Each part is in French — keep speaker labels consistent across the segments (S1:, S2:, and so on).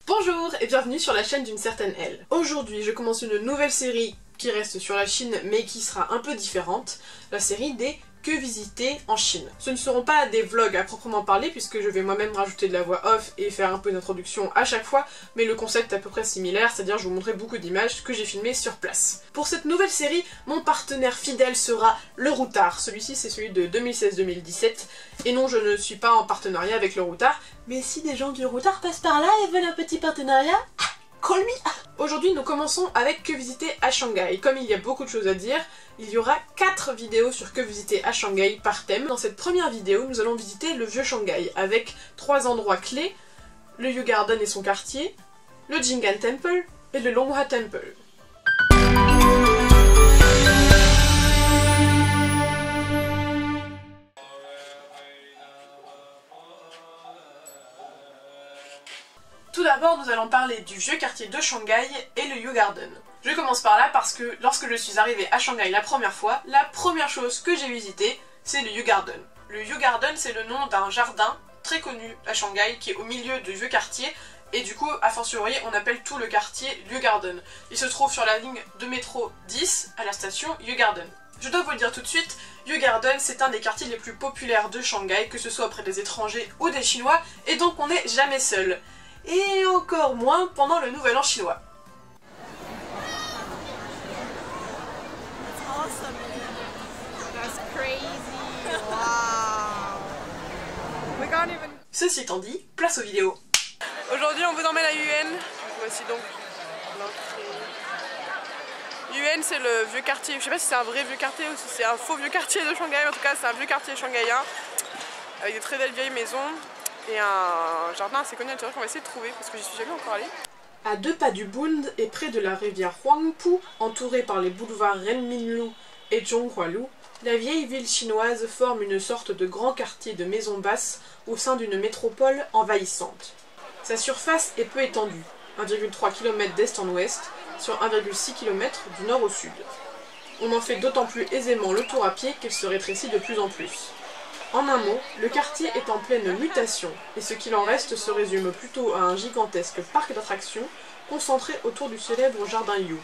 S1: Bonjour et bienvenue sur la chaîne d'une certaine Elle. Aujourd'hui je commence une nouvelle série qui reste sur la Chine mais qui sera un peu différente, la série des que visiter en Chine. Ce ne seront pas des vlogs à proprement parler puisque je vais moi-même rajouter de la voix off et faire un peu d'introduction à chaque fois, mais le concept est à peu près similaire, c'est-à-dire je vous montrerai beaucoup d'images que j'ai filmées sur place. Pour cette nouvelle série, mon partenaire fidèle sera le Routard. Celui-ci c'est celui de 2016-2017 et non, je ne suis pas en partenariat avec le Routard, mais si des gens du Routard passent par là et veulent un petit partenariat, call me! Aujourd'hui nous commençons avec que visiter à Shanghai. Comme il y a beaucoup de choses à dire, il y aura 4 vidéos sur que visiter à Shanghai par thème. Dans cette première vidéo, nous allons visiter le vieux Shanghai avec 3 endroits clés, le Yu Garden et son quartier, le Jing'an Temple et le Longhua Temple. Tout d'abord, nous allons parler du vieux quartier de Shanghai et le Yu Garden. Je commence par là parce que lorsque je suis arrivée à Shanghai la première fois, la première chose que j'ai visitée, c'est le Yu Garden. Le Yu Garden, c'est le nom d'un jardin très connu à Shanghai qui est au milieu du vieux quartier et du coup, a fortiori, on appelle tout le quartier Yu Garden. Il se trouve sur la ligne de métro 10 à la station Yu Garden. Je dois vous le dire tout de suite, Yu Garden c'est un des quartiers les plus populaires de Shanghai, que ce soit auprès des étrangers ou des Chinois, et donc on n'est jamais seul. Et encore moins pendant le Nouvel An chinois. Ceci étant dit, place aux vidéos.
S2: Aujourd'hui on vous emmène à Yuen. Voici donc l'entrée. Yuen c'est le vieux quartier, je sais pas si c'est un vrai vieux quartier ou si c'est un faux vieux quartier de Shanghai, en tout cas c'est un vieux quartier shanghaïen avec des très belles vieilles maisons et un jardin assez connu à l'intérieur qu'on va essayer de trouver parce que j'y suis jamais encore allée.
S1: À 2 pas du Bund et près de la rivière Huangpu, entourée par les boulevards Renminlu et Zhonghualu, la vieille ville chinoise forme une sorte de grand quartier de maisons basses au sein d'une métropole envahissante. Sa surface est peu étendue, 1,3 km d'est en ouest, sur 1,6 km du nord au sud. On en fait d'autant plus aisément le tour à pied qu'il se rétrécit de plus en plus. En un mot, le quartier est en pleine mutation, et ce qu'il en reste se résume plutôt à un gigantesque parc d'attractions concentré autour du célèbre jardin Yu.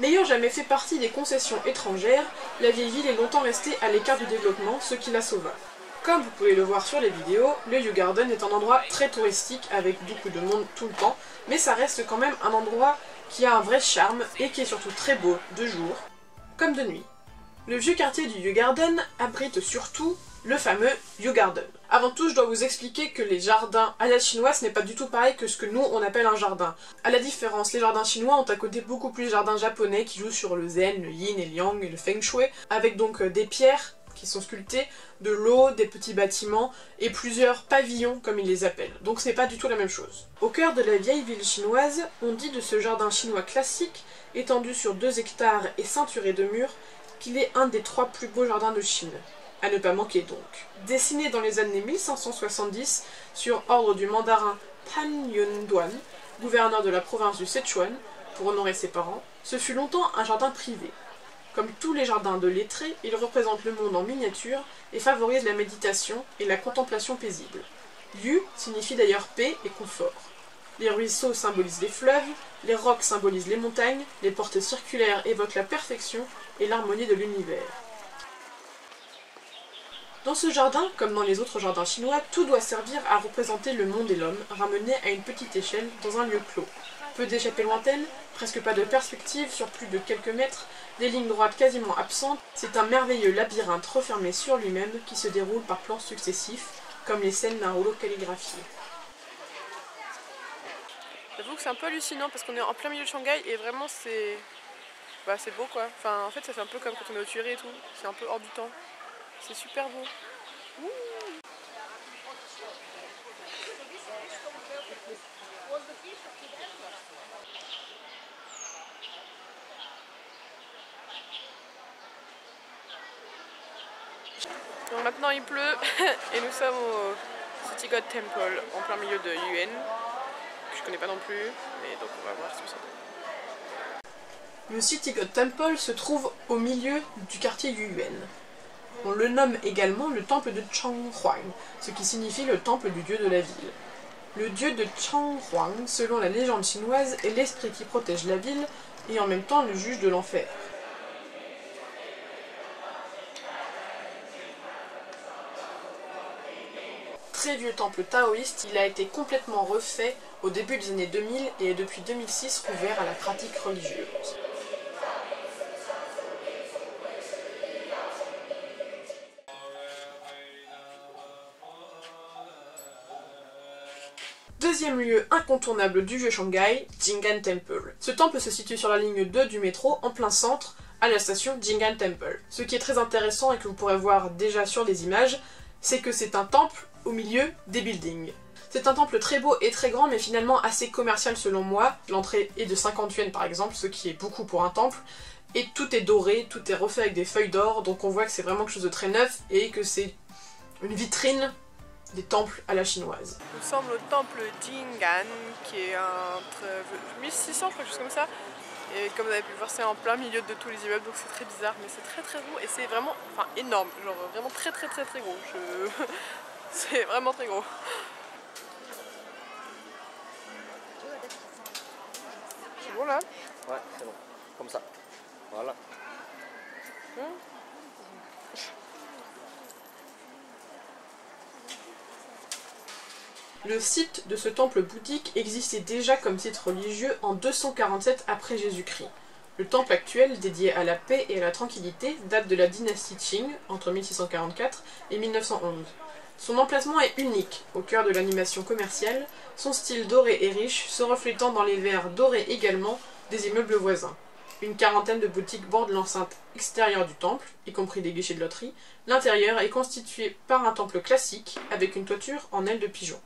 S1: N'ayant jamais fait partie des concessions étrangères, la vieille ville est longtemps restée à l'écart du développement, ce qui la sauva. Comme vous pouvez le voir sur les vidéos, le Yu Garden est un endroit très touristique avec beaucoup de monde tout le temps, mais ça reste quand même un endroit qui a un vrai charme et qui est surtout très beau de jour comme de nuit. Le vieux quartier du Yu Garden abrite surtout le fameux Yu Garden. Avant tout, je dois vous expliquer que les jardins à la chinoise n'est pas du tout pareil que ce que nous on appelle un jardin. À la différence, les jardins chinois ont à côté beaucoup plus de jardins japonais qui jouent sur le zen, le yin et le yang et le feng shui, avec donc des pierres qui sont sculptées, de l'eau, des petits bâtiments et plusieurs pavillons comme ils les appellent. Donc c'est pas du tout la même chose. Au cœur de la vieille ville chinoise, on dit de ce jardin chinois classique, étendu sur 2 hectares et ceinturé de murs, qu'il est un des 3 plus beaux jardins de Chine. À ne pas manquer donc. Dessiné dans les années 1570 sur ordre du mandarin Tan Yunduan, gouverneur de la province du Sichuan, pour honorer ses parents, ce fut longtemps un jardin privé. Comme tous les jardins de lettrés, il représente le monde en miniature et favorise la méditation et la contemplation paisible. Yu signifie d'ailleurs paix et confort. Les ruisseaux symbolisent les fleuves, les rocs symbolisent les montagnes, les portes circulaires évoquent la perfection et l'harmonie de l'univers. Dans ce jardin, comme dans les autres jardins chinois, tout doit servir à représenter le monde et l'homme, ramené à une petite échelle dans un lieu clos. Peu d'échappées lointaines, presque pas de perspective sur plus de quelques mètres, des lignes droites quasiment absentes, c'est un merveilleux labyrinthe refermé sur lui-même qui se déroule par plans successifs, comme les scènes d'un rouleau calligraphié.
S2: J'avoue que c'est un peu hallucinant parce qu'on est en plein milieu de Shanghai et vraiment c'est beau quoi. Enfin en fait ça fait un peu comme quand on est aux Tuileries et tout, c'est un peu hors du temps. C'est super beau. Ouh. Donc maintenant il pleut et nous sommes au City God Temple en plein milieu de Yuen. Que je connais pas non plus, mais donc on va voir ce que ça donne.
S1: Le City God Temple se trouve au milieu du quartier Yuen. On le nomme également le temple de Changhuang, ce qui signifie le temple du dieu de la ville. Le dieu de Changhuang, selon la légende chinoise, est l'esprit qui protège la ville et en même temps le juge de l'enfer. Très vieux temple taoïste, il a été complètement refait au début des années 2000 et est depuis 2006 ouvert à la pratique religieuse. Deuxième lieu incontournable du vieux Shanghai, Jing'an Temple. Ce temple se situe sur la ligne 2 du métro, en plein centre, à la station Jing'an Temple. Ce qui est très intéressant et que vous pourrez voir déjà sur les images, c'est que c'est un temple au milieu des buildings. C'est un temple très beau et très grand, mais finalement assez commercial selon moi. L'entrée est de 50 yuan par exemple, ce qui est beaucoup pour un temple. Et tout est doré, tout est refait avec des feuilles d'or, donc on voit que c'est vraiment quelque chose de très neuf et que c'est une vitrine des temples à la chinoise.
S2: Nous sommes au temple Jing'an, qui est entre 1600, quelque chose comme ça. Et comme vous avez pu le voir, c'est en plein milieu de tous les immeubles, donc c'est très bizarre, mais c'est très très beau et c'est vraiment, enfin énorme, genre vraiment très gros. C'est vraiment très gros. C'est bon là?
S3: Ouais, c'est bon. Comme ça. Voilà.
S1: Le site de ce temple bouddhique existait déjà comme site religieux en 247 après Jésus-Christ. Le temple actuel, dédié à la paix et à la tranquillité, date de la dynastie Qing, entre 1644 et 1911. Son emplacement est unique, au cœur de l'animation commerciale, son style doré et riche se reflétant dans les verres dorés également des immeubles voisins. Une quarantaine de boutiques bordent l'enceinte extérieure du temple, y compris des guichets de loterie. L'intérieur est constitué par un temple classique, avec une toiture en aile de pigeon.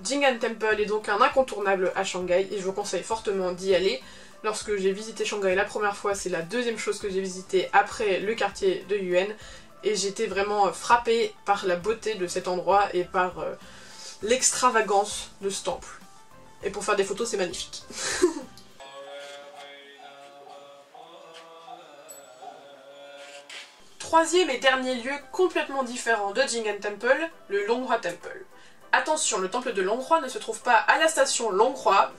S1: Jing'an Temple est donc un incontournable à Shanghai et je vous conseille fortement d'y aller. Lorsque j'ai visité Shanghai la première fois, c'est la deuxième chose que j'ai visité après le quartier de Yuan et j'étais vraiment frappée par la beauté de cet endroit et par l'extravagance de ce temple. Et pour faire des photos, c'est magnifique. Troisième et dernier lieu complètement différent de Jing'an Temple, le Longhua Temple. Attention, le temple de Longhua ne se trouve pas à la station Longhua,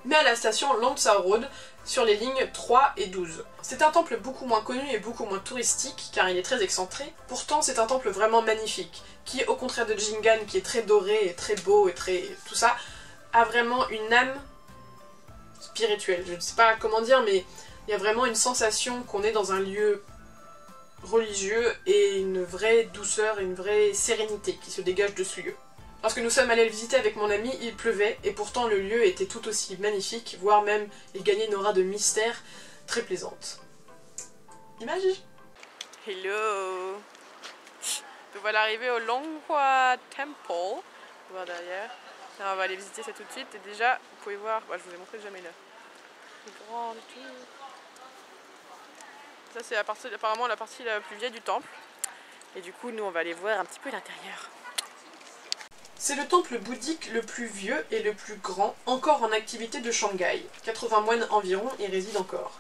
S1: mais à la station Longzhou Road, sur les lignes 3 et 12. C'est un temple beaucoup moins connu et beaucoup moins touristique, car il est très excentré. Pourtant, c'est un temple vraiment magnifique, qui, au contraire de Jing'an, qui est très doré et très beau et très... tout ça, a vraiment une âme spirituelle. Je ne sais pas comment dire, mais il y a vraiment une sensation qu'on est dans un lieu religieux et une vraie douceur et une vraie sérénité qui se dégage de ce lieu. Lorsque nous sommes allés le visiter avec mon ami, il pleuvait, et pourtant le lieu était tout aussi magnifique, voire même il gagnait une aura de mystère très plaisante. Image?
S2: Hello! Nous voilà arrivés au Longhua Temple, on va voir derrière. Là, on va aller visiter ça tout de suite, et déjà, vous pouvez voir, bah, je vous ai montré jamais là. C'est grand et tout. Ça c'est apparemment la partie la plus vieille du temple, et du coup nous on va aller voir un petit peu l'intérieur.
S1: C'est le temple bouddhique le plus vieux et le plus grand encore en activité de Shanghai. 80 moines environ y résident encore.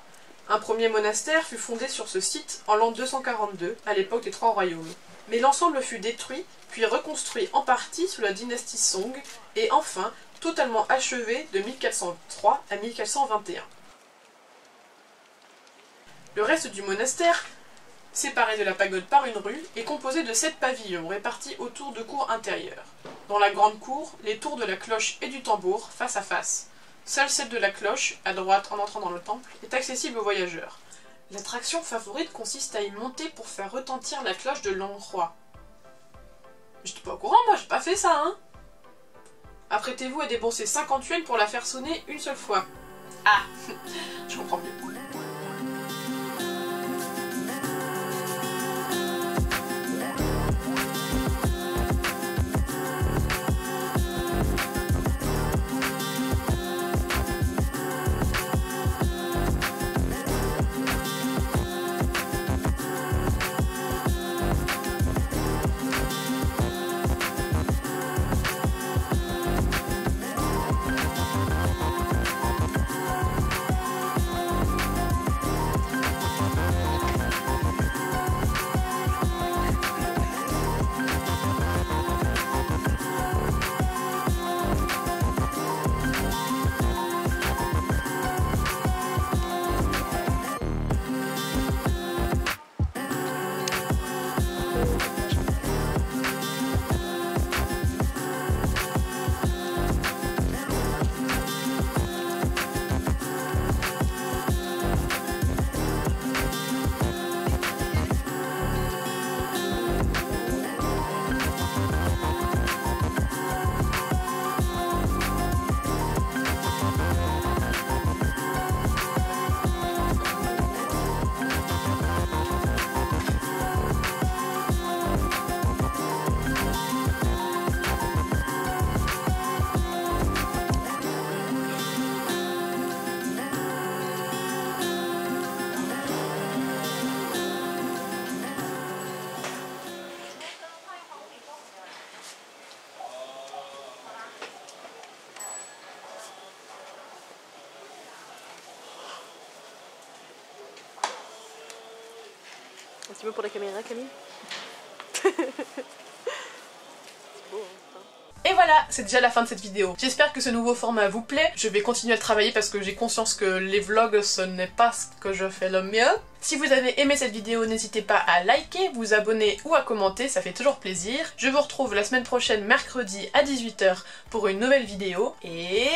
S1: Un premier monastère fut fondé sur ce site en l'an 242, à l'époque des Trois Royaumes. Mais l'ensemble fut détruit, puis reconstruit en partie sous la dynastie Song, et enfin totalement achevé de 1403 à 1421. Le reste du monastère, séparé de la pagode par une rue, est composé de 7 pavillons répartis autour de cours intérieures. Dans la grande cour, les tours de la cloche et du tambour, face à face. Seule celle de la cloche, à droite en entrant dans le temple, est accessible aux voyageurs. L'attraction favorite consiste à y monter pour faire retentir la cloche de Longhua. J'étais pas au courant, moi, j'ai pas fait ça, hein. Apprêtez-vous à débourser 50 yuan pour la faire sonner une seule fois. Ah, je comprends mieux.
S2: Un petit mot pour la caméra, Camille. C'est beau, hein.
S1: Et voilà, c'est déjà la fin de cette vidéo. J'espère que ce nouveau format vous plaît. Je vais continuer à le travailler parce que j'ai conscience que les vlogs, ce n'est pas ce que je fais le mieux. Si vous avez aimé cette vidéo, n'hésitez pas à liker, vous abonner ou à commenter, ça fait toujours plaisir. Je vous retrouve la semaine prochaine, mercredi à 18 h pour une nouvelle vidéo. Et...